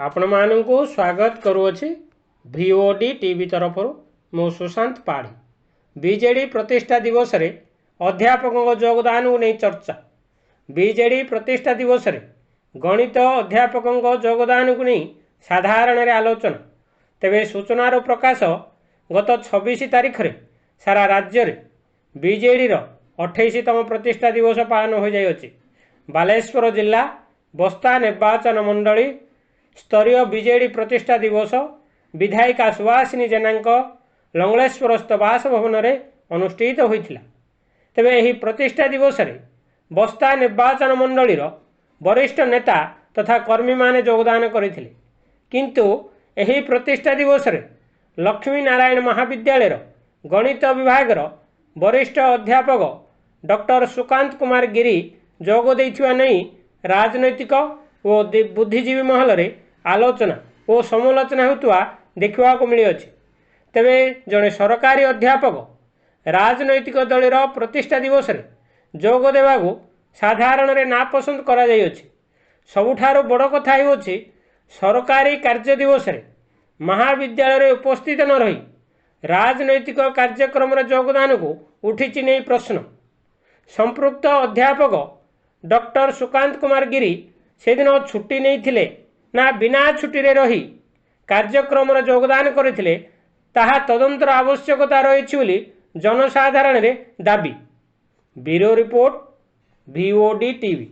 आपण मानू स्वागत करुँची VOD टीवी तरफ मो सुशांत पाढ़ी। बीजेडी प्रतिष्ठा दिवस रे अध्यापकों योगदान को नहीं चर्चा। बीजेडी प्रतिष्ठा दिवस रे गणित अध्यापकों योगदान को नहीं साधारण रे आलोचना। तेबे सूचनार प्रकाश गत 26 तारीख रे सारा राज्य रे बीजेडी रो 28तम प्रतिष्ठा दिवस पालन हो जाइए। बालेश्वर जिला बस्ता निर्वाचन मंडली स्तरीय बीजेडी प्रतिष्ठा दिवस विधायिका सुभाषिनी जेना लंगलेश्वरस्थ बासभवन अनुष्ठित होता। तेबे यही प्रतिष्ठा दिवस रे बस्ता निर्वाचन मंडलीर वरिष्ठ नेता तथा कर्मी माने योगदान करथिले। किंतु यही प्रतिष्ठा दिवस रे लक्ष्मी नारायण महाविद्यालय गणित विभाग वरिष्ठ अध्यापक डॉक्टर सुकांत कुमार गिरी जोग देइथिबा नहीं राजनैतिक और बुद्धिजीवी महल रे आलोचना और समालोचना होता देखा मिली अछि। तेबे जड़े सरकारी अध्यापक राजनैतिक दलर प्रतिष्ठा दिवस रे जोग देवाकू साधारण रे नापसंद करा जाय अछि। सबुठारो बड़ कथा हेउछि सरकारी कार्य दिवस रे महाविद्यालय रे उपस्थित न रही राजनैतिक कार्यक्रम रे योगदान को उठिछि नहीं प्रश्न। संपृक्त अध्यापक डॉक्टर सुकांत कुमार गिरी से दिन छुट्टी नहीं थिले ना बिना छुट्टी रे रही कार्यक्रम रे योगदान करथिले ताहा तदंतर आवश्यकता रही बोली जनसाधारण रे दाबी। Bureau report VOD TV.